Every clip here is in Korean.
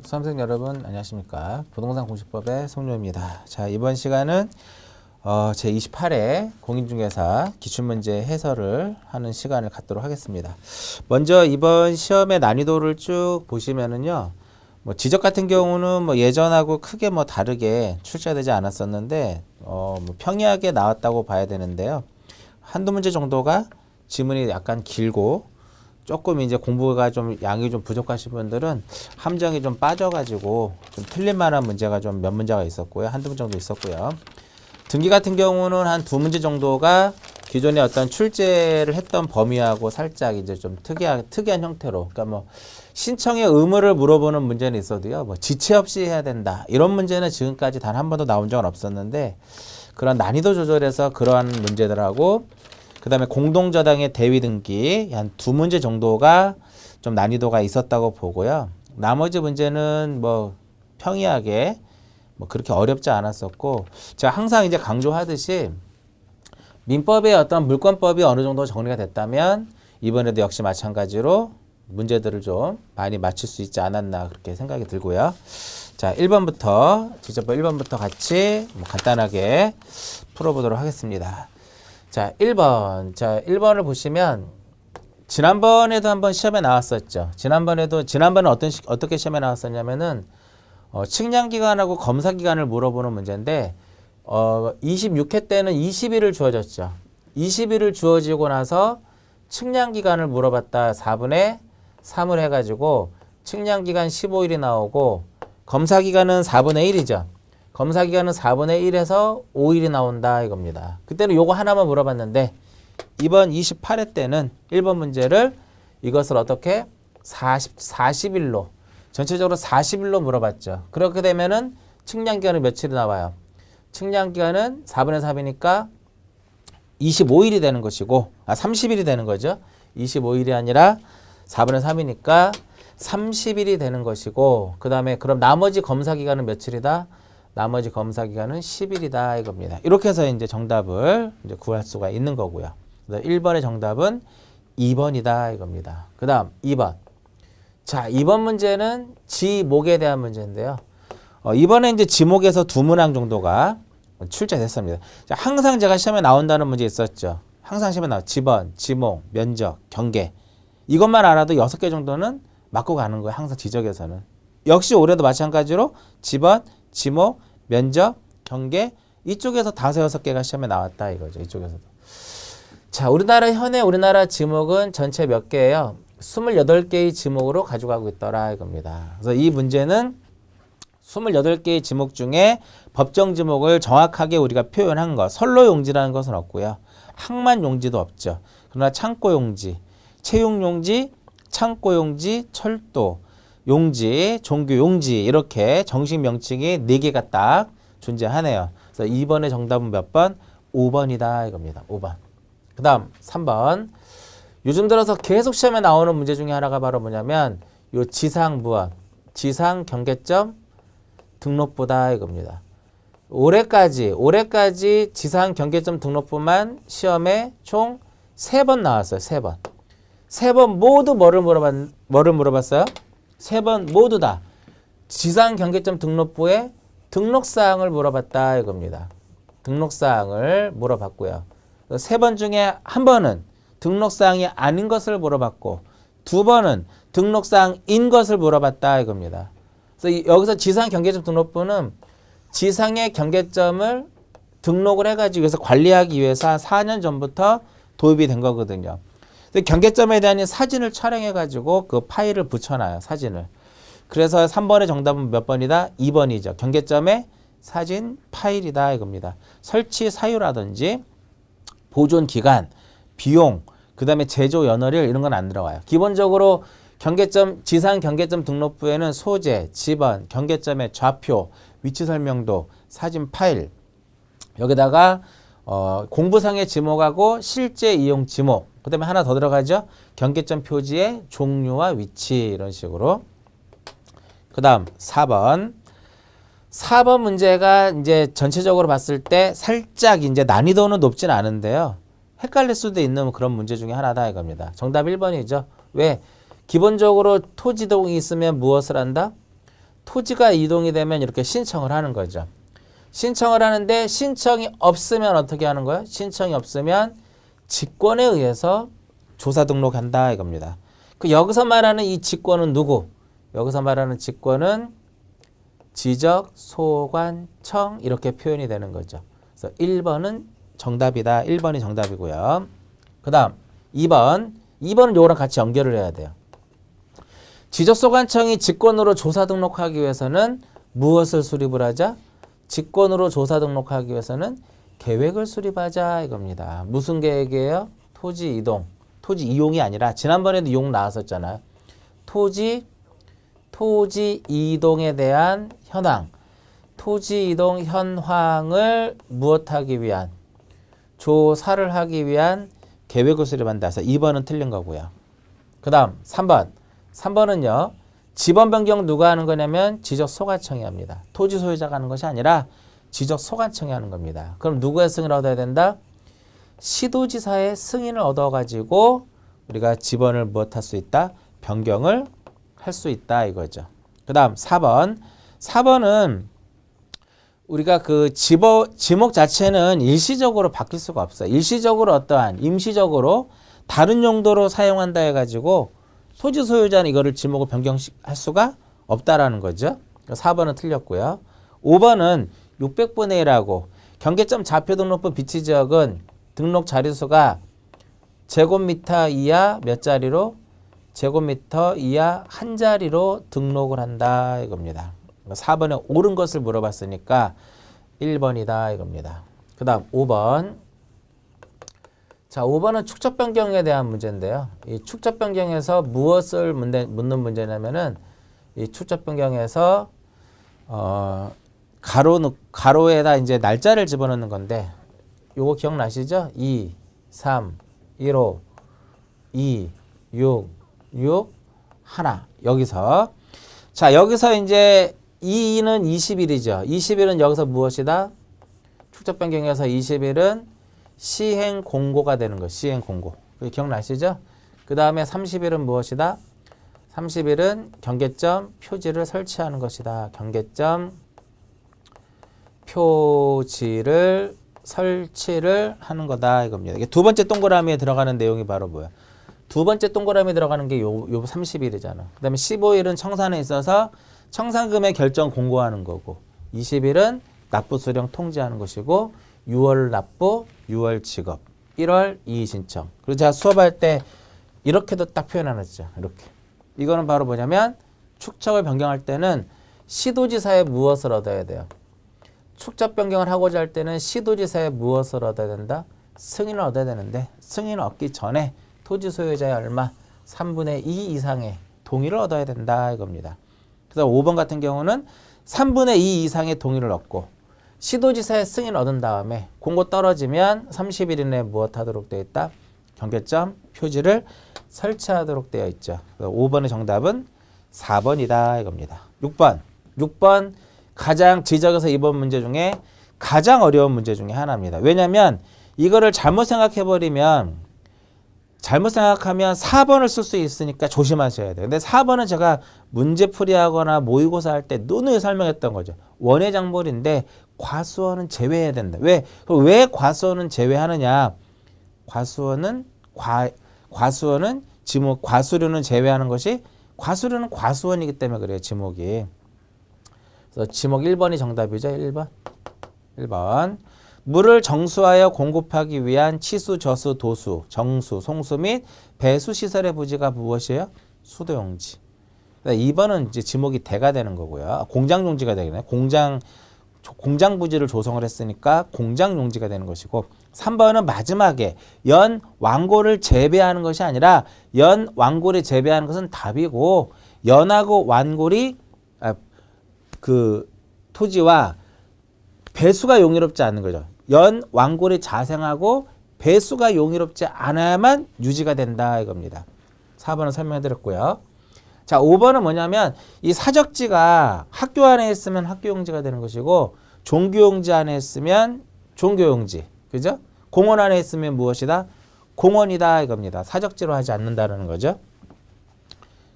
수험생 여러분 안녕하십니까. 부동산 공시법의 송료입니다. 자, 이번 시간은 제28회 공인중개사 기출문제 해설을 하는 시간을 갖도록 하겠습니다. 먼저 이번 시험의 난이도를 쭉 보시면은요, 지적 같은 경우는 예전하고 크게 다르게 출제되지 않았었는데 평이하게 나왔다고 봐야 되는데요. 한두 문제 정도가 지문이 약간 길고 조금 이제 공부가 좀 양이 좀 부족하신 분들은 함정이 좀 빠져가지고 좀 틀릴 만한 문제가 좀 몇 문제가 있었고요. 한두 문 정도 있었고요. 등기 같은 경우는 한 두 문제 정도가 기존에 어떤 출제를 했던 범위하고 살짝 이제 좀 특이한 형태로, 그러니까 신청의 의무를 물어보는 문제는 있어도요, 지체 없이 해야 된다. 이런 문제는 지금까지 단 한 번도 나온 적은 없었는데, 그런 난이도 조절에서 그러한 문제들하고 그 다음에 공동저당의 대위 등기 한 두 문제 정도가 좀 난이도가 있었다고 보고요. 나머지 문제는 평이하게 그렇게 어렵지 않았었고, 제가 항상 이제 강조하듯이 민법의 어떤 물권법이 어느 정도 정리가 됐다면 이번에도 역시 마찬가지로 문제들을 좀 많이 맞출 수 있지 않았나 그렇게 생각이 들고요. 자, 1번부터 직접 1번부터 같이 간단하게 풀어보도록 하겠습니다. 자, 1번. 자, 1번을 보시면 지난번에도 한번 시험에 나왔었죠. 지난번에 어떻게 시험에 나왔었냐면은 측량기간하고 검사기간을 물어보는 문제인데 26회 때는 20일을 주어졌죠. 20일을 주어지고 나서 측량기간을 물어봤다. 4분의 3을 해가지고 측량기간 15일이 나오고 검사기간은 4분의 1이죠. 검사기간은 4분의 1에서 5일이 나온다 이겁니다. 그때는 요거 하나만 물어봤는데 이번 28회 때는 1번 문제를 이것을 어떻게 40일로 전체적으로 40일로 물어봤죠. 그렇게 되면은 측량기간은 며칠이 나와요. 측량기간은 4분의 3이니까 25일이 되는 것이고 30일이 되는 거죠. 25일이 아니라 4분의 3이니까 30일이 되는 것이고, 그 다음에 그럼 나머지 검사기간은 며칠이다? 나머지 검사기간은 10일이다 이겁니다. 이렇게 해서 이제 정답을 이제 구할 수가 있는 거고요. 1번의 정답은 2번이다 이겁니다. 그 다음 2번. 자, 2번 문제는 지목에 대한 문제인데요. 이번에 이제 지목에서 두 문항 정도가 출제됐습니다. 자, 항상 제가 시험에 나온다는 문제 있었죠. 항상 시험에 나와. 지번, 지목, 면적, 경계. 이것만 알아도 6개 정도는 맞고 가는 거예요. 항상 지적에서는. 역시 올해도 마찬가지로 지번, 지목, 면적, 경계 이쪽에서 5, 6개가 시험에 나왔다 이거죠. 이쪽에서도. 자, 현재 우리나라 지목은 전체 몇 개예요? 28개의 지목으로 가져가고 있더라 이겁니다. 그래서 이 문제는 28개의 지목 중에 법정 지목을 정확하게 우리가 표현한 것, 선로용지라는 것은 없고요. 항만용지도 없죠. 그러나 창고용지, 채용용지, 창고용지, 철도 용지, 종교용지 이렇게 정식 명칭이 4개가 딱 존재하네요. 그래서 2번의 정답은 몇 번? 5번이다 이겁니다. 5번. 그 다음 3번. 요즘 들어서 계속 시험에 나오는 문제 중에 하나가 바로 뭐냐면 요 지상 경계점 등록부다 이겁니다. 올해까지 지상 경계점 등록부만 시험에 총 3번 나왔어요. 3번. 3번 모두 뭐를 물어봤어요? 3번 모두 다 지상 경계점 등록부에 등록사항을 물어봤다 이겁니다. 등록사항을 물어봤고요. 3번 중에 한 번은 등록사항이 아닌 것을 물어봤고 2번은 등록사항인 것을 물어봤다 이겁니다. 그래서 여기서 지상 경계점 등록부는 지상의 경계점을 등록을 해가지고 여기서 관리하기 위해서 한 4년 전부터 도입이 된 거거든요. 경계점에 대한 사진을 촬영해가지고 그 파일을 붙여놔요. 사진을. 그래서 3번의 정답은 몇 번이다? 2번이죠. 경계점의 사진 파일이다 이겁니다. 설치 사유라든지 보존 기간, 비용, 그 다음에 제조 연월일 이런 건 안 들어가요. 기본적으로 지상 경계점 등록부에는 소재, 지번, 경계점의 좌표, 위치 설명도, 사진 파일, 여기다가 공부상의 지목하고 실제 이용 지목, 그 다음에 하나 더 들어가죠. 경계점 표지의 종류와 위치 이런 식으로. 그 다음 4번. 4번 문제가 이제 전체적으로 봤을 때 살짝 이제 난이도는 높진 않은데요. 헷갈릴 수도 있는 그런 문제 중에 하나다 이겁니다. 정답 1번이죠. 왜? 기본적으로 토지동이 있으면 무엇을 한다? 토지가 이동이 되면 이렇게 신청을 하는 거죠. 신청을 하는데 신청이 없으면 어떻게 하는 거예요? 신청이 없으면 직권에 의해서 조사 등록한다 이겁니다. 그 여기서 말하는 이 직권은 누구? 여기서 말하는 직권은 지적소관청 이렇게 표현이 되는 거죠. 그래서 1번은 정답이다. 1번이 정답이고요. 그 다음 2번. 2번은 요거랑 같이 연결을 해야 돼요. 지적소관청이 직권으로 조사 등록하기 위해서는 무엇을 수립을 하자? 직권으로 조사 등록하기 위해서는 계획을 수립하자 이겁니다. 무슨 계획이에요? 토지 이동. 토지 이용이 아니라 지난번에도 이용 나왔었잖아요. 토지 이동에 대한 현황. 토지 이동 현황을 무엇하기 위한? 조사를 하기 위한 계획을 수립한다. 그래서 2번은 틀린 거고요. 그 다음 3번. 3번은요. 지번 변경 누가 하는 거냐면 지적소관청이 합니다. 토지 소유자가 하는 것이 아니라 지적소관청이 하는 겁니다. 그럼 누구의 승인을 얻어야 된다? 시도지사의 승인을 얻어가지고 우리가 지번을 무엇할 수 있다? 변경을 할 수 있다 이거죠. 그 다음 4번. 4번은 우리가 그 지목 자체는 일시적으로 바뀔 수가 없어요. 일시적으로 어떠한 임시적으로 다른 용도로 사용한다 해가지고 토지 소유자는 이거를 지목을 변경할 수가 없다라는 거죠. 4번은 틀렸고요. 5번은 600분의 1하고 경계점 좌표등록부 비치지역은 등록 자릿수가 제곱미터 이하 몇 자리로? 제곱미터 이하 한 자리로 등록을 한다 이겁니다. 4번에 옳은 것을 물어봤으니까 1번이다 이겁니다. 그 다음 5번. 자, 5번은 축적 변경에 대한 문제인데요. 이 축적 변경에서 무엇을 묻는 문제냐면은 이 축적 변경에서 가로에다 이제 날짜를 집어넣는 건데 요거 기억나시죠? 2, 3, 15, 2, 6, 6, 하나. 여기서 자, 여기서 이제 2는 20일이죠. 20일은 여기서 무엇이다? 축적 변경에서 20일은 시행 공고가 되는 거. 시행 공고. 기억나시죠? 그 다음에 30일은 무엇이다? 30일은 경계점 표지를 설치하는 것이다. 경계점 표지를 설치를 하는 거다 이겁니다. 이게 두 번째 동그라미에 들어가는 내용이 바로 뭐야? 두 번째 동그라미에 들어가는 게 요 30일이잖아. 그 다음에 15일은 청산에 있어서 청산금의 결정 공고하는 거고 20일은 납부 수령 통지하는 것이고 6월 납부, 6월 지급, 1월 이의 신청. 그리고 제가 수업할 때 이렇게도 딱 표현해놨죠. 이렇게. 이거는 바로 뭐냐면 축척을 변경할 때는 시도지사에 무엇을 얻어야 돼요? 축적 변경을 하고자 할 때는 시도지사에 무엇을 얻어야 된다? 승인을 얻어야 되는데 승인을 얻기 전에 토지 소유자의 얼마? 3분의 2 이상의 동의를 얻어야 된다 이겁니다. 그래서 5번 같은 경우는 3분의 2 이상의 동의를 얻고 시도지사의 승인을 얻은 다음에 공고 떨어지면 30일 이내에 무엇하도록 되어 있다? 경계점 표지를 설치하도록 되어 있죠. 5번의 정답은 4번이다 이겁니다. 6번 가장 지적에서 이번 문제 중에 가장 어려운 문제 중에 하나입니다. 왜냐하면 이거를 잘못 생각하면 4번을 쓸 수 있으니까 조심하셔야 돼요. 근데 4번은 제가 문제풀이하거나 모의고사 할 때 누누이 설명했던 거죠. 원회장물인데 과수원은 제외해야 된다. 왜 과수원은 제외하느냐? 과수원은 지목, 과수료는 제외하는 것이 과수료는 과수원이기 때문에 그래요. 지목이. 그래서 지목 1번이 정답이죠. 1번. 물을 정수하여 공급하기 위한 치수, 저수, 도수, 정수, 송수 및 배수 시설의 부지가 무엇이에요? 수도용지. 2번은 이제 지목이 대가 되는 거고요. 공장 용지가 되겠네요. 공장 부지를 조성을 했으니까 공장 용지가 되는 것이고 3번은 마지막에 연 완골을 재배하는 것이 아니라 연 완골이 재배하는 것은 답이고 연하고 완골이 그 토지와 배수가 용이롭지 않는 거죠. 연 완골이 자생하고 배수가 용이롭지 않아야만 유지가 된다 이겁니다. 4번은 설명해드렸고요. 자, 5번은 뭐냐면 이 사적지가 학교 안에 있으면 학교용지가 되는 것이고 종교용지 안에 있으면 종교용지. 그죠? 공원 안에 있으면 무엇이다? 공원이다 이겁니다. 사적지로 하지 않는다는 거죠.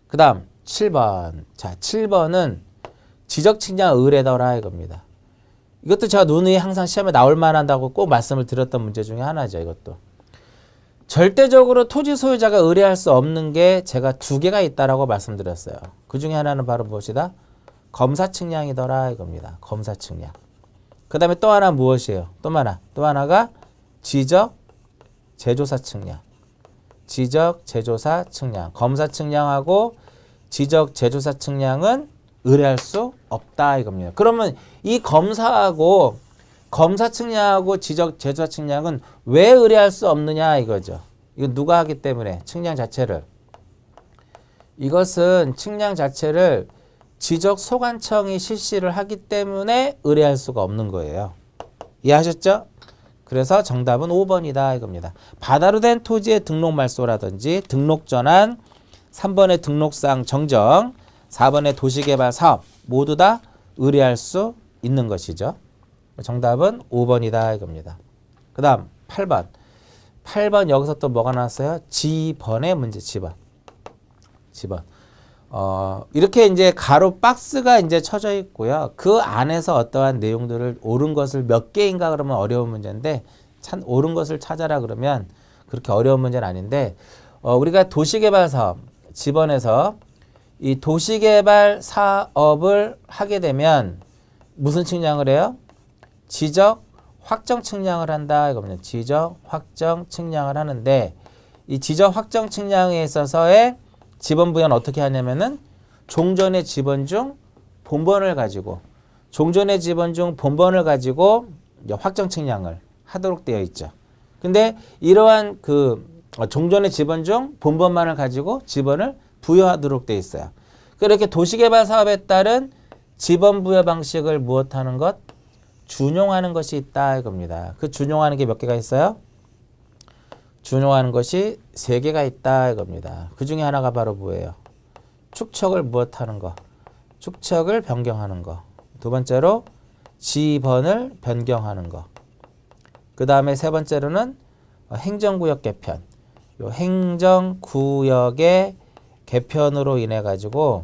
그 다음 7번. 자, 7번은 지적 측량 의뢰더라 이겁니다. 이것도 제가 누누이 항상 시험에 나올 만하다고 꼭 말씀을 드렸던 문제 중에 하나죠. 이것도. 절대적으로 토지 소유자가 의뢰할 수 없는 게 제가 두 개가 있다라고 말씀드렸어요. 그 중에 하나는 바로 무엇이다? 검사 측량이더라 이겁니다. 검사 측량. 그 다음에 또 하나 무엇이에요? 또 하나가 지적 제조사 측량. 지적 제조사 측량. 검사 측량하고 지적 제조사 측량은 의뢰할 수 없다 이겁니다. 그러면 이 검사하고 검사 측량하고 지적 제조사 측량은 왜 의뢰할 수 없느냐 이거죠. 이거 누가 하기 때문에 측량 자체를. 이것은 측량 자체를 지적 소관청이 실시를 하기 때문에 의뢰할 수가 없는 거예요. 이해하셨죠? 그래서 정답은 5번이다 이겁니다. 바다로 된 토지의 등록 말소라든지 등록 전환, 3번의 등록사항 정정, 4번의 도시개발 사업 모두 다 의뢰할 수 있는 것이죠. 정답은 5번이다 이겁니다. 그 다음 8번. 8번 여기서 또 뭐가 나왔어요? 지번의 문제, 지번. 이렇게 이제 가로 박스가 이제 쳐져 있고요. 그 안에서 어떠한 내용들을 옳은 것을 몇 개인가 그러면 어려운 문제인데, 참 옳은 것을 찾아라 그러면 그렇게 어려운 문제는 아닌데, 우리가 도시개발 사업, 지번에서 이 도시개발 사업을 하게 되면 무슨 측량을 해요? 지적 확정 측량을 한다 이겁니다. 지적 확정 측량을 하는데, 이 지적 확정 측량에 있어서의 지번 부여는 어떻게 하냐면은 종전의 지번 중 본번을 가지고 확정 측량을 하도록 되어 있죠. 근데 이러한 그 종전의 지번 중 본번만을 가지고 지번을 부여하도록 되어 있어요. 그렇게 도시개발 사업에 따른 지번 부여 방식을 무엇하는 것? 준용하는 것이 있다 이겁니다. 그 준용하는 게 몇 개가 있어요? 준용하는 것이 3개가 있다 이겁니다. 그 중에 하나가 바로 뭐예요? 축척을 무엇하는 거? 축척을 변경하는 거. 두 번째로 지번을 변경하는 거. 그 다음에 세 번째로는 행정구역 개편. 요 행정구역의 개편으로 인해 가지고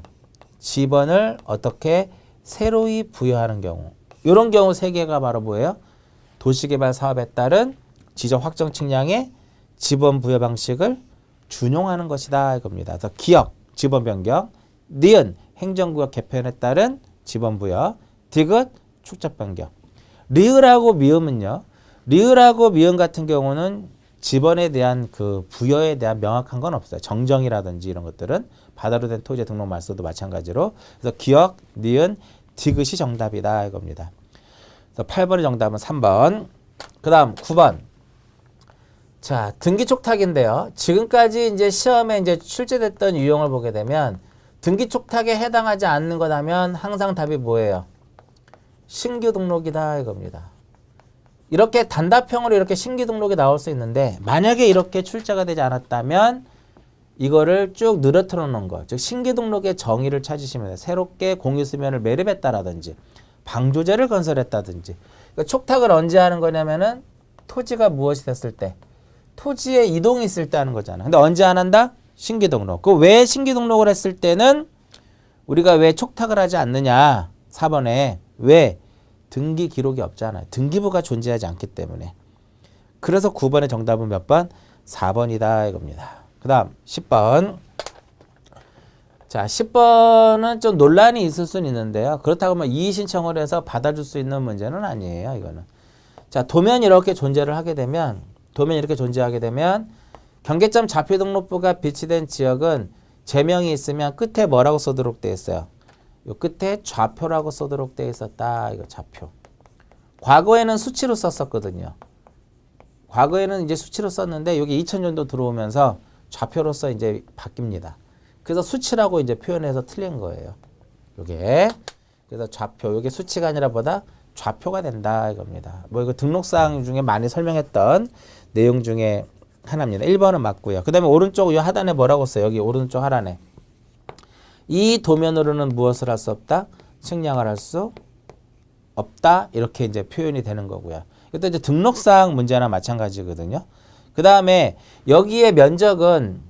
지번을 어떻게 새로이 부여하는 경우. 이런 경우 3개가 바로 뭐예요? 도시개발 사업에 따른 지적 확정 측량의 지번 부여 방식을 준용하는 것이다 이겁니다. 그래서 기역, 지번 변경, 니은, 행정구역 개편에 따른 지번 부여, 디귿, 축적 변경. 리을하고 미음은요. 리을하고 미음 같은 경우는 지번에 대한 그 부여에 대한 명확한 건 없어요. 정정이라든지 이런 것들은 바다로 된 토지의 등록 말소도 마찬가지로. 그래서 기역, 니은, 디귿이 정답이다 이겁니다. 그래서 8번의 정답은 3번. 그 다음 9번. 자, 등기촉탁인데요. 지금까지 이제 시험에 이제 출제됐던 유형을 보게 되면 등기촉탁에 해당하지 않는 거라면 항상 답이 뭐예요? 신규 등록이다 이겁니다. 이렇게 단답형으로 이렇게 신규 등록이 나올 수 있는데, 만약에 이렇게 출제가 되지 않았다면 이거를 쭉 늘어뜨려 놓은 거, 즉 신규 등록의 정의를 찾으시면 돼요. 새롭게 공유수면을 매립했다라든지 방조제를 건설했다든지. 그러니까 촉탁을 언제 하는 거냐면은 토지가 무엇이 됐을 때, 토지에 이동이 있을 때 하는 거잖아. 근데 언제 안 한다? 신규 등록. 그 왜 신규 등록을 했을 때는 우리가 왜 촉탁을 하지 않느냐? 4번에 왜? 등기 기록이 없잖아요. 등기부가 존재하지 않기 때문에. 그래서 9번의 정답은 몇 번? 4번이다 이겁니다. 그 다음 10번. 자, 10번은 좀 논란이 있을 수는 있는데요. 그렇다고 하면 이의 신청을 해서 받아줄 수 있는 문제는 아니에요. 이거는. 자, 도면이 이렇게 존재하게 되면 경계점 좌표등록부가 비치된 지역은 제명이 있으면 끝에 뭐라고 써도록 되어 있어요? 요 끝에 좌표라고 써도록 되어 있었다. 이거 좌표. 과거에는 수치로 썼었거든요. 과거에는 이제 수치로 썼는데 여기 2000년도 들어오면서 좌표로서 이제 바뀝니다. 그래서 수치라고 이제 표현해서 틀린 거예요. 요게. 그래서 좌표, 요게 수치가 아니라 보다 좌표가 된다 이겁니다. 뭐 이거 등록사항 중에 많이 설명했던 내용 중에 하나입니다. 1번은 맞고요. 그 다음에 오른쪽 요 하단에 뭐라고 써요? 여기 오른쪽 하단에. 이 도면으로는 무엇을 할 수 없다? 측량을 할 수 없다. 이렇게 이제 표현이 되는 거고요. 이것도 이제 등록사항 문제나 마찬가지거든요. 그 다음에 여기에 면적은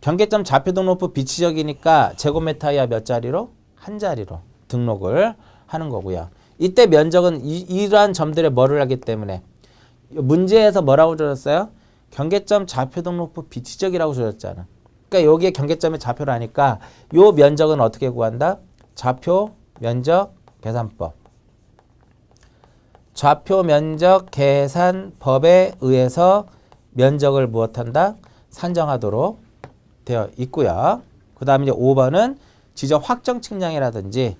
경계점 좌표등록부 비치적이니까 제곱미터야 몇 자리로? 한 자리로 등록을 하는 거고요. 이때 면적은 이러한 점들의 뭐를 하기 때문에 문제에서 뭐라고 줘줬어요? 경계점 좌표 등록부 비치적이라고 줘줬잖아. 그러니까 여기에 경계점의 좌표를 하니까 요 면적은 어떻게 구한다? 좌표 면적 계산법. 좌표 면적 계산법에 의해서 면적을 무엇한다? 산정하도록 되어 있고요. 그 다음에 이제 5번은 지적 확정 측량이라든지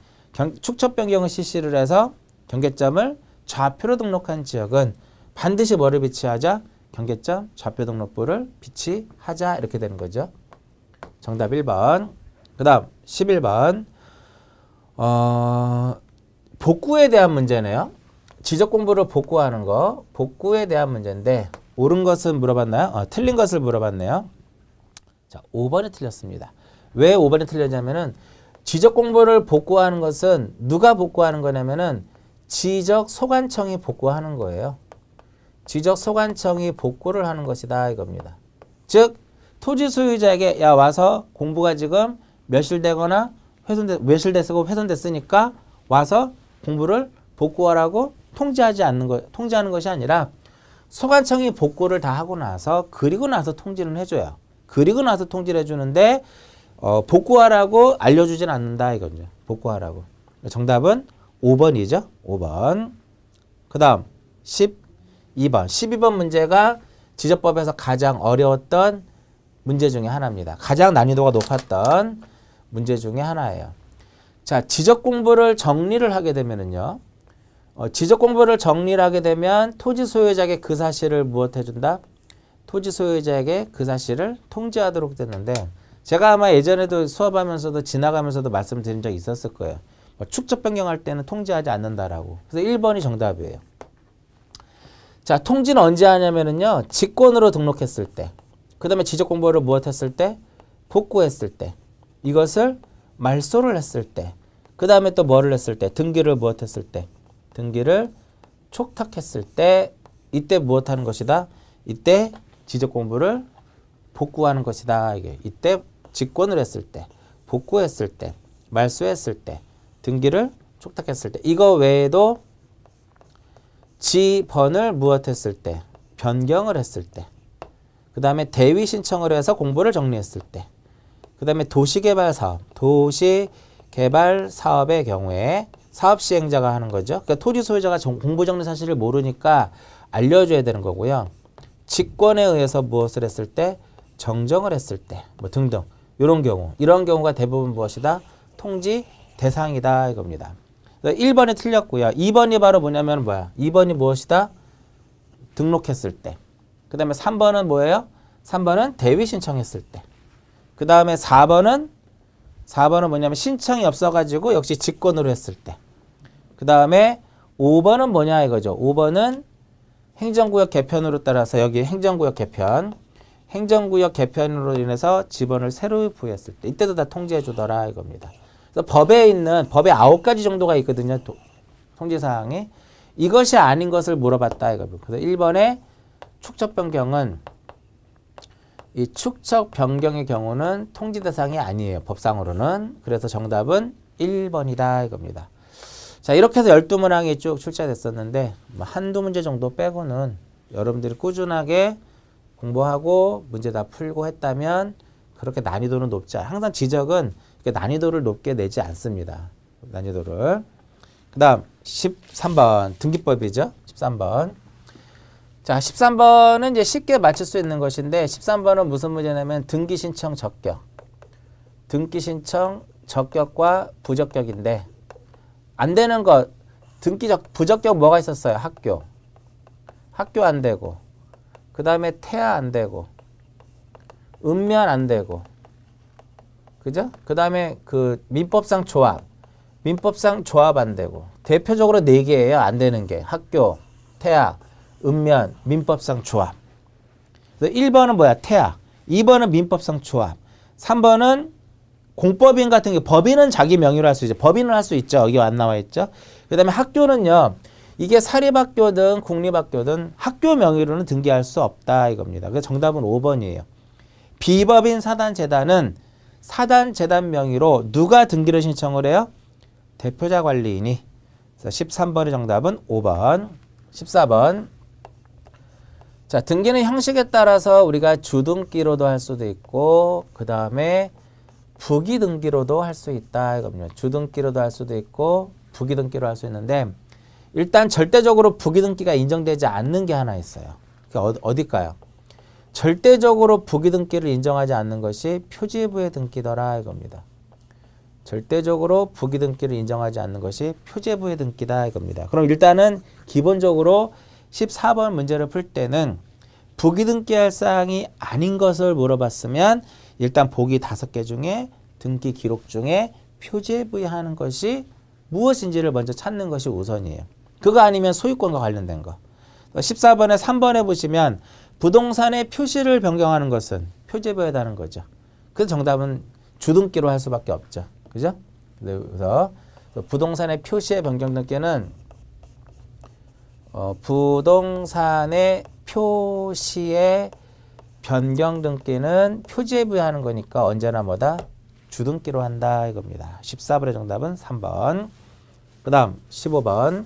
축척 변경을 실시를 해서 경계점을 좌표로 등록한 지역은 반드시 뭐를 비치하자? 경계점 좌표 등록부를 비치하자 이렇게 되는 거죠. 정답 1번. 그 다음 11번 복구에 대한 문제네요. 지적 공부를 복구하는 거 복구에 대한 문제인데 옳은 것은 물어봤나요? 틀린 것을 물어봤네요. 자, 5번이 틀렸습니다. 왜 5번이 틀렸냐면은 지적 공부를 복구하는 것은 누가 복구하는 거냐면은 지적 소관청이 복구하는 거예요. 지적 소관청이 복구를 하는 것이다 이겁니다. 즉 토지 소유자에게 야 와서 공부가 지금 멸실되거나 멸실됐고 훼손됐으니까 와서 공부를 복구하라고 통지하는 것이 아니라 소관청이 복구를 다 하고 나서 그리고 나서 통지를 해줘요. 그리고 나서 통지를 해주는데 복구하라고 알려주진 않는다 이거죠. 복구하라고. 정답은 5번이죠. 5번. 그 다음 12번. 12번 문제가 지적법에서 가장 어려웠던 문제 중에 하나입니다. 가장 난이도가 높았던 문제 중에 하나예요. 자, 지적 공부를 정리를 하게 되면은요. 지적 공부를 정리를 하게 되면 토지 소유자에게 그 사실을 무엇 해준다? 토지 소유자에게 그 사실을 통지하도록 됐는데 제가 아마 예전에도 수업하면서도 지나가면서도 말씀드린 적이 있었을 거예요. 축적 변경할 때는 통지하지 않는다라고. 그래서 1번이 정답이에요. 자, 통지는 언제 하냐면은요. 직권으로 등록했을 때. 그 다음에 지적 공부를 무엇 했을 때? 복구했을 때. 이것을 말소를 했을 때. 그 다음에 또 뭐를 했을 때? 등기를 무엇 했을 때? 등기를 촉탁했을 때. 이때 무엇 하는 것이다? 이때 지적 공부를 복구하는 것이다. 이때 직권을 했을 때, 복구했을 때, 말소했을 때, 등기를 촉탁했을 때. 이거 외에도 지번을 무엇했을 때, 변경을 했을 때, 그 다음에 대위 신청을 해서 공부를 정리했을 때, 그 다음에 도시개발 사업의 경우에 사업 시행자가 하는 거죠. 그러니까 토지 소유자가 공부 정리 사실을 모르니까 알려줘야 되는 거고요. 직권에 의해서 무엇을 했을 때, 정정을 했을 때, 뭐 등등 이런 경우가 대부분 무엇이다? 통지 대상이다 이겁니다. 1번이 틀렸고요. 2번이 바로 뭐냐면 2번이 무엇이다? 등록했을 때. 그 다음에 3번은 뭐예요? 3번은 대위 신청했을 때. 그 다음에 4번은 뭐냐면 신청이 없어가지고 역시 직권으로 했을 때. 그 다음에 5번은 뭐냐 이거죠. 5번은 행정구역 개편으로 따라서 여기 행정구역 개편으로 인해서 지번을 새로 부여했을 때. 이때도 다 통지해 주더라 이겁니다. 그래서 법에 9가지 정도가 있거든요. 통지사항이. 이것이 아닌 것을 물어봤다 이겁니다. 그래서 1번에 축척 변경은 이 축척 변경의 경우는 통지 대상이 아니에요. 법상으로는. 그래서 정답은 1번이다 이겁니다. 자, 이렇게 해서 12문항이 쭉 출제됐었는데 한두 문제 정도 빼고는 여러분들이 꾸준하게 공부하고 문제 다 풀고 했다면 그렇게 난이도는 높지 않아요. 항상 지적은 난이도를 높게 내지 않습니다. 난이도를. 그 다음 13번 등기법이죠. 13번. 자, 13번은 이제 쉽게 맞출 수 있는 것인데 13번은 무슨 문제냐면 등기신청 적격. 등기신청 적격과 부적격인데 안 되는 것 부적격 뭐가 있었어요? 학교 안 되고 그 다음에 태아 안 되고 읍면 안 되고 그죠? 그 다음에 그 민법상 조합 안 되고 대표적으로 4개예요. 안 되는 게 학교, 태아, 읍면, 민법상 조합. 1번은 뭐야? 태아. 2번은 민법상 조합. 3번은 공법인 같은 게 법인은 자기 명의로 할 수 있죠. 법인은 할 수 있죠. 여기 안 나와 있죠. 그 다음에 학교는요. 이게 사립학교든 국립학교든 학교 명의로는 등기할 수 없다 이겁니다. 그래서 정답은 5번이에요. 비법인 사단재단은 사단재단 명의로 누가 등기를 신청을 해요? 대표자 관리인이. 그래서 13번의 정답은 5번. 14번. 자, 등기는 형식에 따라서 우리가 주등기로도 할 수도 있고 그 다음에 부기등기로도 할 수 있다 이겁니다. 주등기로도 할 수도 있고 부기등기로 할 수 있는데 일단 절대적으로 부기등기가 인정되지 않는 게 하나 있어요. 그게 어딜까요? 절대적으로 부기등기를 인정하지 않는 것이 표지부의 등기더라 이겁니다. 절대적으로 부기등기를 인정하지 않는 것이 표지부의 등기다 이겁니다. 그럼 일단은 기본적으로 14번 문제를 풀 때는 부기등기할 사항이 아닌 것을 물어봤으면 일단 보기 5개 중에 등기 기록 중에 표지에 부여하는 것이 무엇인지를 먼저 찾는 것이 우선이에요. 그거 아니면 소유권과 관련된 거. 14번에 3번에 보시면 부동산의 표시를 변경하는 것은 표지에 부여하는 거죠. 그래서 정답은 주등기로 할 수밖에 없죠. 그죠? 그래서 부동산의 표시의 변경 등기는 부동산의 표시의 변경 등기는 표지에 부여하는 거니까 언제나 뭐다? 주등기로 한다 이겁니다. 14번의 정답은 3번. 그 다음 15번.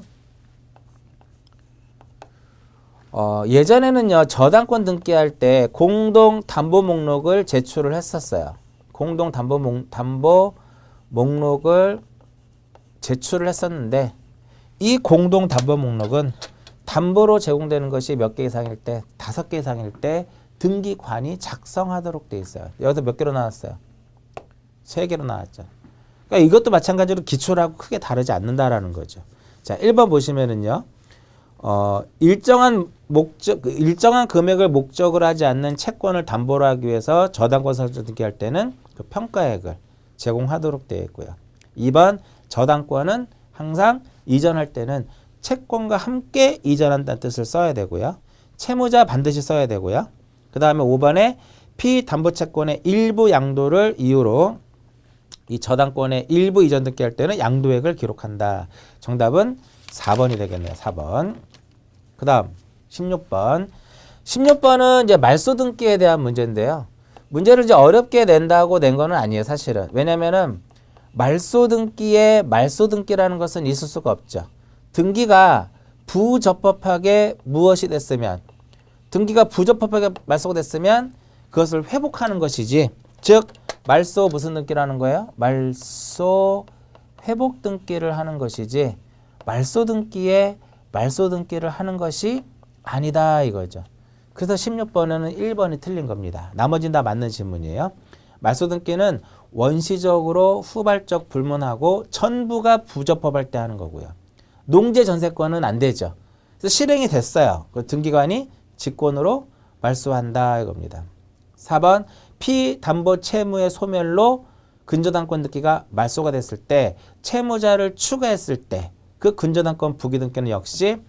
예전에는요 저당권 등기할 때 공동 담보 목록을 제출을 했었어요. 공동 담보 목록을 제출을 했었는데 이 공동 담보 목록은 담보로 제공되는 것이 몇 개 이상일 때 5개 이상일 때 등기관이 작성하도록 돼 있어요. 여기서 몇 개로 나왔어요? 3개로 나왔죠. 그러니까 이것도 마찬가지로 기초라고 크게 다르지 않는다라는 거죠. 자, 1번 보시면은요. 일정한 금액을 목적으로 하지 않는 채권을 담보로 하기 위해서 저당권 설정 등기할 때는 그 평가액을 제공하도록 되어 있고요. 2번 저당권은 항상 이전할 때는 채권과 함께 이전한다는 뜻을 써야 되고요. 채무자 반드시 써야 되고요. 그 다음에 5번에 피담보채권의 일부 양도를 이유로 이 저당권의 일부 이전 등기할 때는 양도액을 기록한다. 정답은 4번이 되겠네요. 4번. 그 다음 16번. 16번은 이제 말소 등기에 대한 문제인데요. 문제를 이제 어렵게 낸다고 낸 거는 아니에요. 사실은. 왜냐면은 말소 등기에 말소 등기라는 것은 있을 수가 없죠. 등기가 부적법하게 무엇이 됐으면 등기가 부적법하게 말소가 됐으면 그것을 회복하는 것이지. 즉 말소 무슨 등기라는 거예요? 말소 회복 등기를 하는 것이지 말소 등기에 말소 등기를 하는 것이 아니다 이거죠. 그래서 16번에는 1번이 틀린 겁니다. 나머지는 다 맞는 질문이에요. 말소 등기는 원시적으로 후발적 불문하고 전부가 부적법할 때 하는 거고요. 농지 전세권은 안 되죠. 그래서 실행이 됐어요. 그 등기관이 직권으로 말소한다 이겁니다. 4번 피담보 채무의 소멸로 근저당권 등기가 말소가 됐을 때 채무자를 추가했을 때 그 근저당권 부기등기는 역시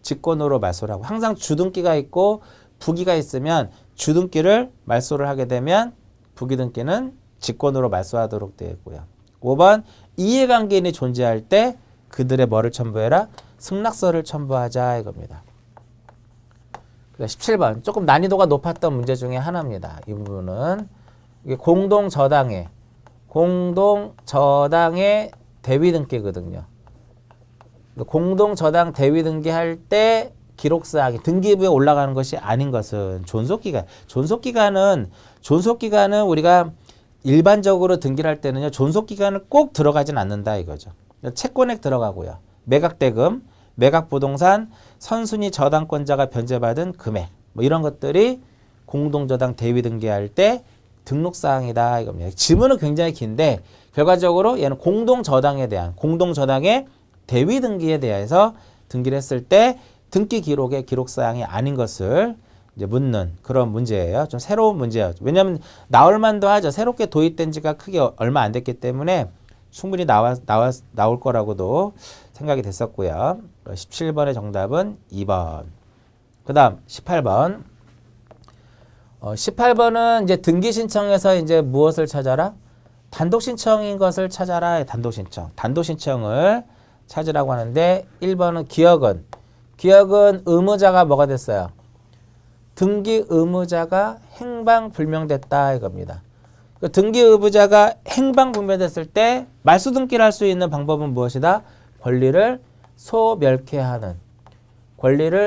직권으로 말소를 하고 항상 주등기가 있고 부기가 있으면 주등기를 말소를 하게 되면 부기등기는 직권으로 말소하도록 되어 있고요. 5번 이해관계인이 존재할 때 그들의 뭐를 첨부해라? 승낙서를 첨부하자 이겁니다. 17번 조금 난이도가 높았던 문제 중에 하나입니다. 이 부분은 이게 공동저당의 대위등기거든요. 공동저당 대위등기할 때 기록사항이 등기부에 올라가는 것이 아닌 것은 존속기간은 우리가 일반적으로 등기를 할 때는요 존속기간을 꼭 들어가진 않는다 이거죠. 채권액 들어가고요. 매각대금, 매각부동산, 선순위 저당권자가 변제받은 금액 뭐 이런 것들이 공동저당 대위등기할 때 등록사항이다 이겁니다. 지문은 굉장히 긴데 결과적으로 얘는 공동저당에 대한 공동저당의 대위등기에 대해서 등기를 했을 때 등기 기록의 기록사항이 아닌 것을 이제 묻는 그런 문제예요. 좀 새로운 문제예요. 왜냐하면 나올 만도 하죠. 새롭게 도입된 지가 크게 얼마 안 됐기 때문에 충분히 나올 거라고도 생각이 됐었고요. 17번의 정답은 2번. 그 다음 18번. 18번은 이제 등기 신청에서 이제 무엇을 찾아라? 단독 신청인 것을 찾아라. 단독 신청을 찾으라고 하는데 1번은 기억은 의무자가 뭐가 됐어요? 등기 의무자가 행방불명됐다 이겁니다. 등기의무자가 행방불명됐을 때 말소 등기를 할 수 있는 방법은 무엇이다? 권리를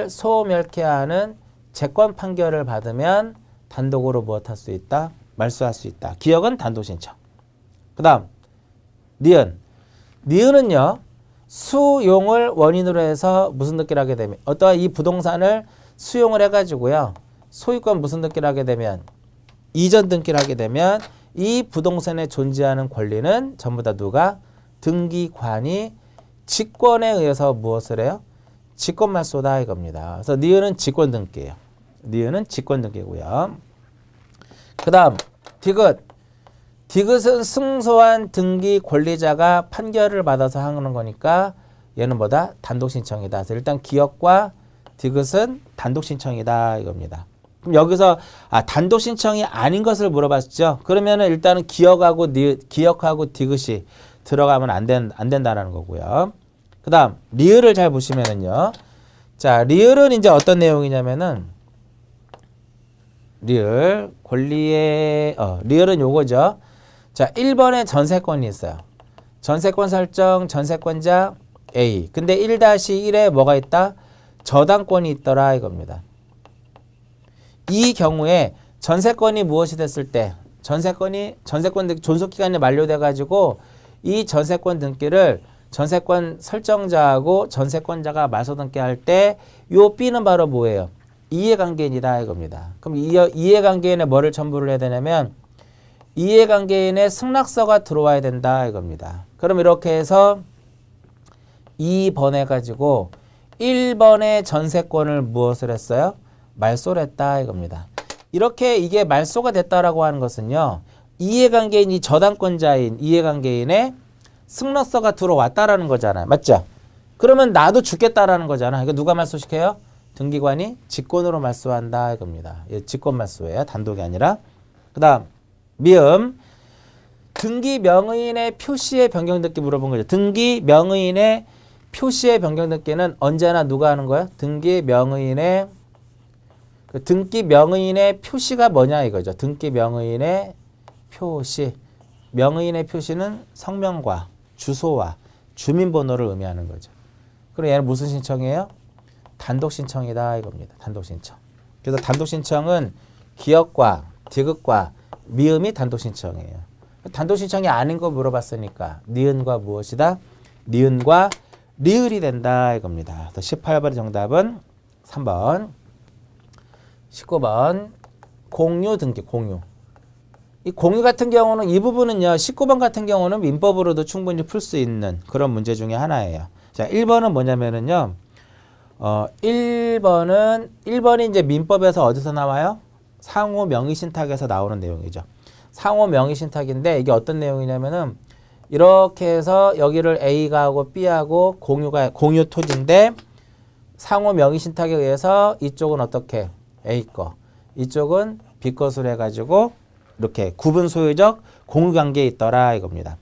소멸케하는 채권 판결을 받으면 단독으로 무엇할 수 있다? 말소할 수 있다. 기억은 단독 신청. 그 다음 니은은요. 수용을 원인으로 해서 무슨 등기를 하게 되면 어떠한 이 부동산을 수용을 해가지고요. 소유권 무슨 등기를 하게 되면 이전 등기를 하게 되면 이 부동산에 존재하는 권리는 전부 다 누가? 등기관이 직권에 의해서 무엇을 해요? 직권 말소다 이겁니다. 그래서 니은은 직권 등기예요. 니은은 직권 등기고요. 그 다음 디귿은 승소한 등기 권리자가 판결을 받아서 하는 거니까 얘는 뭐다? 단독 신청이다. 그래서 일단 기억과 디귿은 단독 신청이다 이겁니다. 그럼 여기서 단독 신청이 아닌 것을 물어봤죠. 그러면은 일단은 기억하고 디귿이 들어가면 안 된다라는 거고요. 그 다음 리을을 잘 보시면은요. 자, 리을은 이제 어떤 내용이냐면은 리을 권리의 리을은 요거죠. 자, 1번에 전세권이 있어요. 전세권 설정 전세권자 A. 근데 1-1에 뭐가 있다? 저당권이 있더라 이겁니다. 이 경우에 전세권이 무엇이 됐을 때 전세권 존속기간이 만료돼 가지고 이 전세권 등기를 전세권 설정자하고 전세권자가 말소 등기할 때 요 B는 바로 뭐예요? 이해관계인이다 이겁니다. 그럼 이해관계인에 뭐를 첨부를 해야 되냐면 이해관계인의 승낙서가 들어와야 된다 이겁니다. 그럼 이렇게 해서 2번 해가지고 1번의 전세권을 무엇을 했어요? 말소를 했다 이겁니다. 이렇게 이게 말소가 됐다라고 하는 것은요. 이해관계인이 저당권자인 이해관계인의 승낙서가 들어왔다라는 거잖아요. 맞죠? 그러면 나도 죽겠다라는 거잖아. 이거 누가 말소시켜요? 등기관이 직권으로 말소한다 이겁니다. 직권 말소예요. 단독이 아니라. 그 다음 미음 등기 명의인의 표시의 변경 등기 물어본 거죠. 등기 명의인의 표시의 변경 등기는 언제나 누가 하는 거야? 등기 명의인의 표시가 뭐냐 이거죠. 등기 명의인의 표시. 명의인의 표시는 성명과 주소와 주민번호를 의미하는 거죠. 그럼 얘는 무슨 신청이에요? 단독 신청이다 이겁니다. 단독 신청. 그래서 단독 신청은 기억과 디귿과 미음이 단독 신청이에요. 단독 신청이 아닌 거 물어봤으니까 니은과 무엇이다? 니은과 리을이 된다 이겁니다. 18번의 정답은 3번. 19번 공유 등기 공유. 이 공유 같은 경우는 이 부분은요. 19번 같은 경우는 민법으로도 충분히 풀 수 있는 그런 문제 중에 하나예요. 자, 1번은 뭐냐면은요. 1번이 이제 민법에서 어디서 나와요? 상호 명의신탁에서 나오는 내용이죠. 상호 명의신탁인데 이게 어떤 내용이냐면은 이렇게 해서 여기를 A가 하고 B하고 공유 토지인데 상호 명의신탁에 의해서 이쪽은 어떻게? A 거. 이쪽은 B 것으로 해가지고 이렇게 구분 소유적 공유관계에 있더라 이겁니다.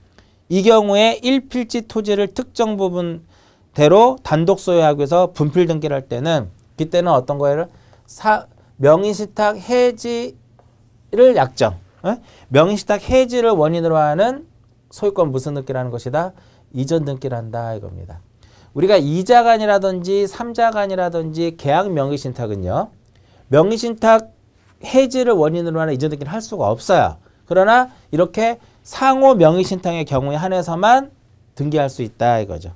이 경우에 1필지 토지를 특정 부분대로 단독 소유하기 위해서 분필 등기를 할 때는 그때는 어떤 거예요? 명의신탁 해지를 약정. 명의신탁 해지를 원인으로 하는 소유권 무슨 등기라는 것이다? 이전 등기를 한다 이겁니다. 우리가 이자간이라든지 삼자간이라든지 계약 명의신탁은요. 명의신탁 해지를 원인으로 하는 이전 등기를 할 수가 없어요. 그러나 이렇게 상호 명의신탁의 경우에 한해서만 등기할 수 있다 이거죠.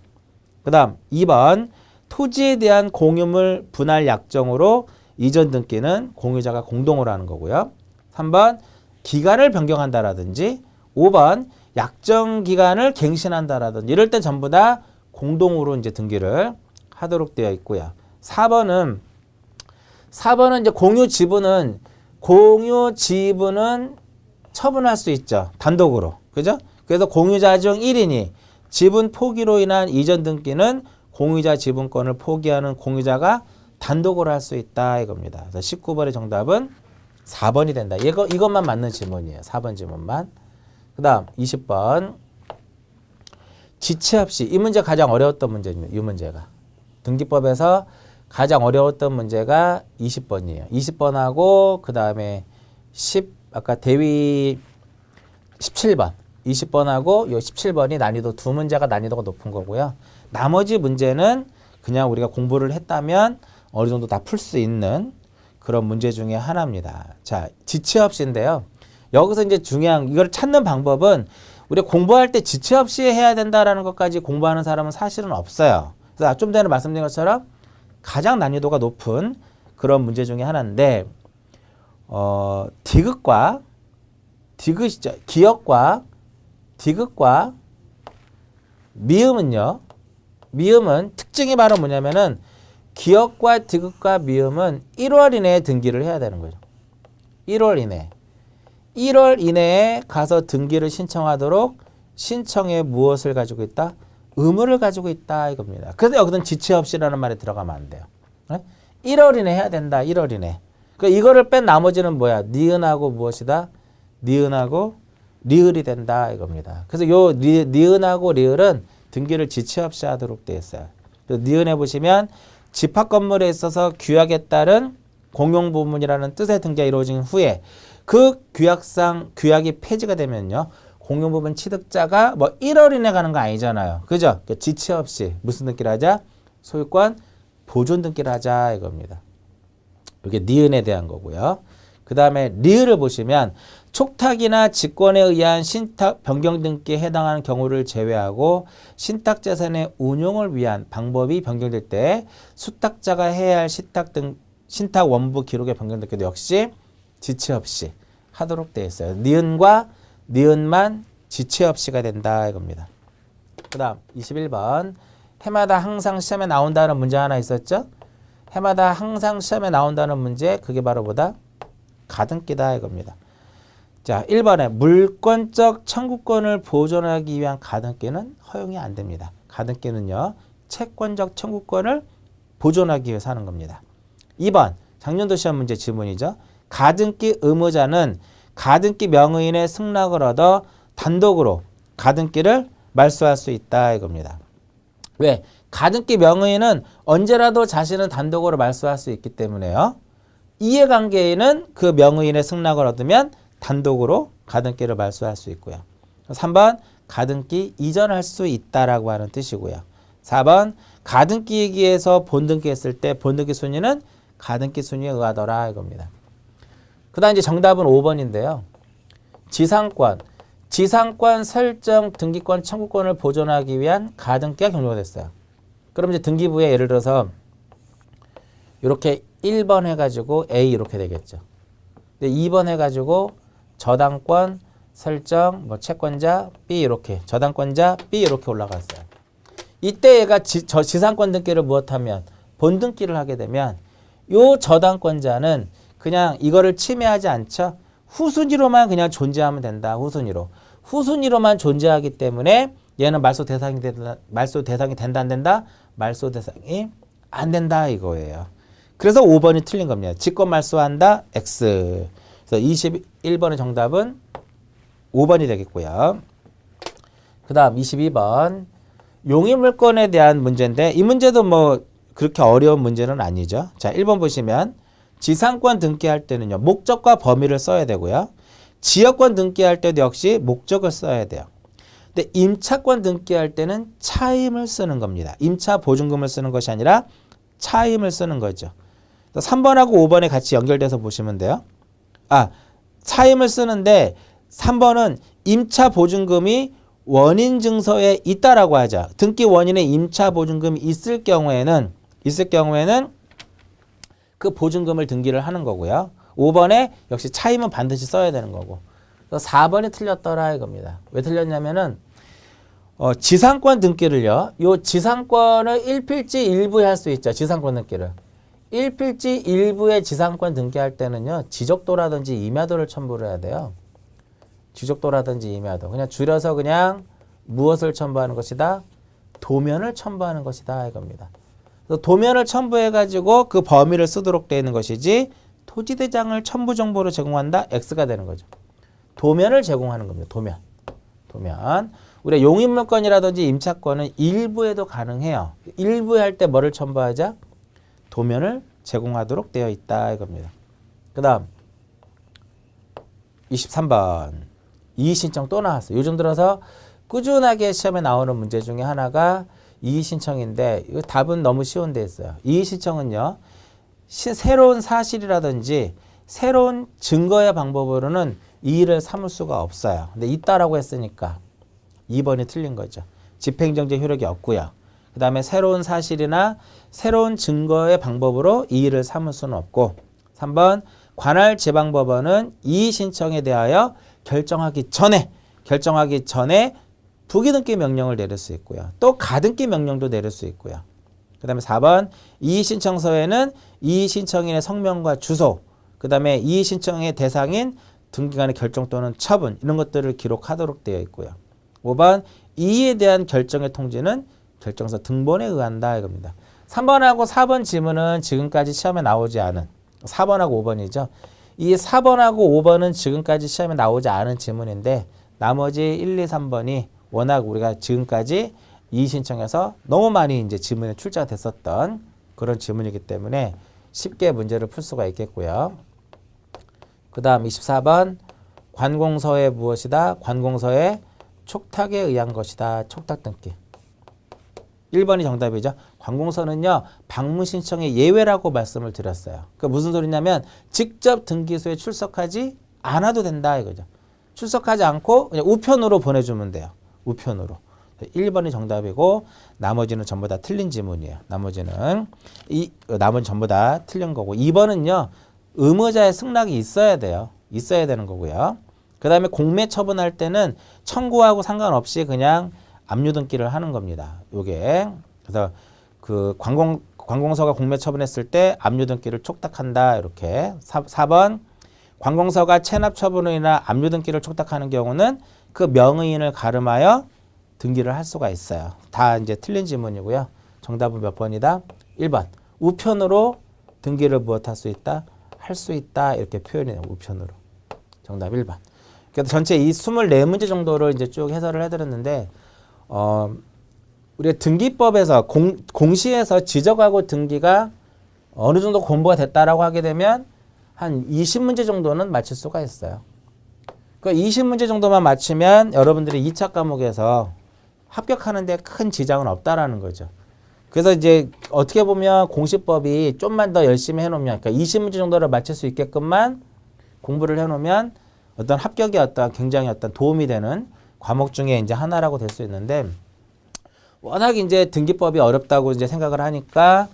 그 다음 2번 토지에 대한 공유물 분할 약정으로 이전 등기는 공유자가 공동으로 하는 거고요. 3번 기간을 변경한다라든지 5번 약정 기간을 갱신한다라든지 이럴 땐 전부 다 공동으로 이제 등기를 하도록 되어 있고요. 4번은 이제 공유 지분은 처분할 수 있죠. 단독으로. 그죠? 그래서 공유자 중 1인이 지분 포기로 인한 이전 등기는 공유자 지분권을 포기하는 공유자가 단독으로 할 수 있다 이겁니다. 그래서 19번의 정답은 4번이 된다. 이것만 맞는 지문이에요. 4번 지문만. 그 다음 20번 지체 없이 이 문제 가장 어려웠던 문제입니다. 이 문제가. 등기법에서 가장 어려웠던 문제가 20번이에요. 20번하고 그 다음에 아까 대위 17번, 20번하고 요 17번이 난이도 두 문제가 난이도가 높은 거고요. 나머지 문제는 그냥 우리가 공부를 했다면 어느 정도 다 풀 수 있는 그런 문제 중에 하나입니다. 자, 지체 없이인데요. 여기서 이제 중요한 이걸 찾는 방법은 우리가 공부할 때 지체 없이 해야 된다라는 것까지 공부하는 사람은 사실은 없어요. 그래서 좀 전에 말씀드린 것처럼 가장 난이도가 높은 그런 문제 중에 하나인데 디귿과 디귿이죠. 기역과 디귿과 미음은요. 미음은 특징이 바로 뭐냐면은 기역과 디귿과 미음은 1월 이내에 등기를 해야 되는 거죠. 1월 이내. 1월 이내에 가서 등기를 신청하도록 신청에 무엇을 가지고 있다? 의무를 가지고 있다 이겁니다. 그래서 여기서는 지체 없이라는 말이 들어가면 안 돼요. 1월 이내 해야 된다. 1월 이내. 그러니까 이거를 뺀 나머지는 뭐야? 니은하고 무엇이다? 니은하고 리을이 된다 이겁니다. 그래서 요 니은하고 리을은 등기를 지체 없이 하도록 되어 있어요. 니은에 보시면 집합 건물에 있어서 규약에 따른 공용 부문이라는 뜻의 등기가 이루어진 후에 그 규약상 규약이 폐지가 되면요. 공용 부문 취득자가 뭐 1월 이내 가는 거 아니잖아요. 그죠? 그러니까 지체 없이 무슨 등기를 하자? 소유권 보존 등기를 하자 이겁니다. 이게 니은에 대한 거고요. 그 다음에 리을을 보시면 촉탁이나 직권에 의한 신탁 변경 등기에 해당하는 경우를 제외하고 신탁 재산의 운용을 위한 방법이 변경될 때 수탁자가 해야 할 신탁 원부 기록의 변경 등기도 역시 지체 없이 하도록 되어 있어요. 니은과 니은만 지체 없이가 된다 이겁니다. 그 다음 21번 해마다 항상 시험에 나온다는 문제 하나 있었죠? 해마다 항상 시험에 나온다는 문제 그게 바로 뭐다? 가등기다 이겁니다. 자, 1번에 물권적 청구권을 보존하기 위한 가등기는 허용이 안 됩니다. 가등기는요. 채권적 청구권을 보존하기 위해서 하는 겁니다. 2번 작년도 시험 문제 지문이죠. 가등기 의무자는 가등기 명의인의 승낙을 얻어 단독으로 가등기를 말소할 수 있다 이겁니다. 왜? 가등기 명의인은 언제라도 자신은 단독으로 말소할 수 있기 때문에요. 이해관계인은 그 명의인의 승낙을 얻으면 단독으로 가등기를 말소할 수 있고요. 3번 가등기 이전할 수 있다라고 하는 뜻이고요. 4번 가등기 얘기에서 본등기 했을 때 본등기 순위는 가등기 순위에 의하더라 이겁니다. 그 다음 이제 정답은 5번인데요. 지상권 설정 등기권 청구권을 보존하기 위한 가등기가 경료가 됐어요. 그럼 이제 등기부에 예를 들어서 이렇게 1번 해가지고 A 이렇게 되겠죠. 근데 2번 해가지고 저당권 설정 뭐 채권자 B 이렇게 저당권자 B 이렇게 올라갔어요. 이때 얘가 지상권 등기를 무엇하면 본등기를 하게 되면 요 저당권자는 그냥 이거를 침해하지 않죠. 후순위로만 그냥 존재하면 된다. 후순위로만 존재하기 때문에 얘는 말소 대상이 된다 안 된다? 말소 대상이 안 된다 이거예요. 그래서 5번이 틀린 겁니다. 직권 말소한다 X. 그래서 21번의 정답은 5번이 되겠고요. 그 다음 22번 용의물권에 대한 문제인데 이 문제도 뭐 그렇게 어려운 문제는 아니죠. 자, 1번 보시면 지상권 등기할 때는요. 목적과 범위를 써야 되고요. 지역권 등기할 때도 역시 목적을 써야 돼요. 근데 임차권 등기할 때는 차임을 쓰는 겁니다. 임차 보증금을 쓰는 것이 아니라 차임을 쓰는 거죠. 3번하고 5번에 같이 연결돼서 보시면 돼요. 차임을 쓰는데 3번은 임차 보증금이 원인 증서에 있다라고 하자. 등기 원인에 임차 보증금이 있을 경우에는 그 보증금을 등기를 하는 거고요. 5번에 역시 차임은 반드시 써야 되는 거고. 4번이 틀렸더라 이겁니다. 왜 틀렸냐면은 지상권 등기를요. 요 지상권을 1필지 1부에 할 수 있죠. 지상권 등기를. 1필지 1부에 지상권 등기할 때는요. 지적도라든지 임야도를 첨부를 해야 돼요. 지적도라든지 임야도. 그냥 줄여서 그냥 무엇을 첨부하는 것이다? 도면을 첨부하는 것이다 이겁니다. 도면을 첨부해가지고 그 범위를 쓰도록 되어 있는 것이지 토지대장을 첨부 정보로 제공한다? X가 되는 거죠. 도면을 제공하는 겁니다. 도면. 우리가 용의물권이라든지 임차권은 일부에도 가능해요. 일부에 할 때 뭐를 첨부하자? 도면을 제공하도록 되어 있다 이겁니다. 그 다음 23번. 이의신청 또 나왔어요. 요즘 들어서 꾸준하게 시험에 나오는 문제 중에 하나가 이의신청인데 이 답은 너무 쉬운 데 있어요. 이의신청은요. 새로운 사실이라든지 새로운 증거의 방법으로는 이의를 삼을 수가 없어요. 근데 있다라고 했으니까 2번이 틀린 거죠. 집행정지 효력이 없고요. 그 다음에 새로운 사실이나 새로운 증거의 방법으로 이의를 삼을 수는 없고 3번 관할 지방법원은 이의 신청에 대하여 결정하기 전에 부기등기 명령을 내릴 수 있고요. 또 가등기 명령도 내릴 수 있고요. 그 다음에 4번 이의 신청서에는 이의 신청인의 성명과 주소, 그 다음에 이의 신청의 대상인 등기관의 결정 또는 처분 이런 것들을 기록하도록 되어 있고요. 5번 이의에 대한 결정의 통지는 결정서 등본에 의한다 이겁니다. 3번하고 4번 지문은 지금까지 시험에 나오지 않은 4번하고 5번이죠. 이 4번하고 5번은 지금까지 시험에 나오지 않은 지문인데 나머지 1, 2, 3번이 워낙 우리가 지금까지 이의 신청해서 너무 많이 이제 지문에 출제가 됐었던 그런 지문이기 때문에 쉽게 문제를 풀 수가 있겠고요. 그 다음 24번 관공서의 무엇이다? 관공서의 촉탁에 의한 것이다. 촉탁 등기. 1번이 정답이죠. 관공서는요. 방문 신청의 예외라고 말씀을 드렸어요. 그러니까 무슨 소리냐면 직접 등기소에 출석하지 않아도 된다 이거죠. 출석하지 않고 그냥 우편으로 보내주면 돼요. 우편으로. 1번이 정답이고 나머지는 전부 다 틀린 지문이에요. 나머지 전부 다 틀린 거고 2번은요. 의무자의 승낙이 있어야 돼요. 있어야 되는 거고요. 그 다음에 공매 처분할 때는 청구하고 상관없이 그냥 압류 등기를 하는 겁니다. 요게 그래서 그 관공서가 공매 처분했을 때 압류 등기를 촉탁한다. 이렇게 4번 관공서가 체납 처분으로 인한 압류 등기를 촉탁하는 경우는 그 명의인을 가름하여 등기를 할 수가 있어요. 다 이제 틀린 지문이고요. 정답은 몇 번이다? 1번. 우편으로 등기를 무엇할 수 있다? 할 수 있다. 이렇게 표현해요. 우편으로. 정답 1번. 그래서 전체 이 24문제 정도를 이제 쭉 해설을 해드렸는데, 우리가 등기법에서 공시에서 지적하고 등기가 어느 정도 공부가 됐다라고 하게 되면 한 20문제 정도는 맞출 수가 있어요. 그 20문제 정도만 맞추면 여러분들이 2차 과목에서 합격하는데 큰 지장은 없다라는 거죠. 그래서 이제 어떻게 보면 공시법이 좀만 더 열심히 해놓으면, 그러니까 20문제 정도를 맞출 수 있게끔만 공부를 해놓으면 어떤 합격에 굉장히 도움이 되는 과목 중에 이제 하나라고 될 수 있는데, 워낙 이제 등기법이 어렵다고 이제 생각을 하니까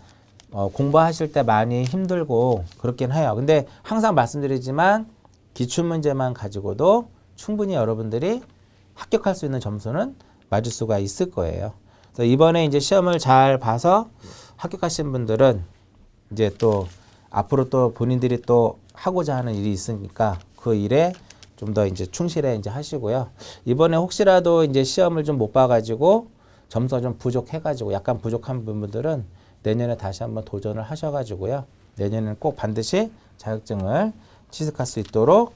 공부하실 때 많이 힘들고 그렇긴 해요. 근데 항상 말씀드리지만 기출문제만 가지고도 충분히 여러분들이 합격할 수 있는 점수는 맞을 수가 있을 거예요. 그래서 이번에 이제 시험을 잘 봐서 합격하신 분들은 이제 또 앞으로 또 본인들이 또 하고자 하는 일이 있으니까 그 일에 좀 더 이제 충실해 이제 하시고요. 이번에 혹시라도 이제 시험을 좀 못 봐가지고 점수가 좀 부족해가지고 약간 부족한 분들은 내년에 다시 한번 도전을 하셔가지고요. 내년에는 꼭 반드시 자격증을 취득할 수 있도록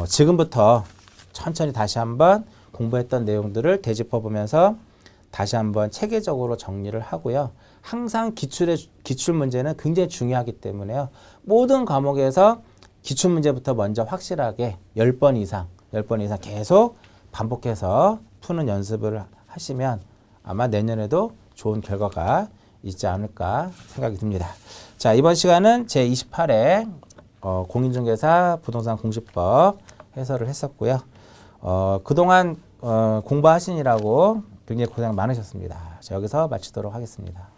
지금부터 천천히 다시 한번 공부했던 내용들을 되짚어 보면서 다시 한번 체계적으로 정리를 하고요. 항상 기출 문제는 굉장히 중요하기 때문에요. 모든 과목에서 기출 문제부터 먼저 확실하게 10번 이상 계속 반복해서 푸는 연습을 하시면 아마 내년에도 좋은 결과가 있지 않을까 생각이 듭니다. 자, 이번 시간은 제28회 공인중개사 부동산 공시법 해설을 했었고요. 그동안 공부하시느라고 굉장히 고생 많으셨습니다. 자, 여기서 마치도록 하겠습니다.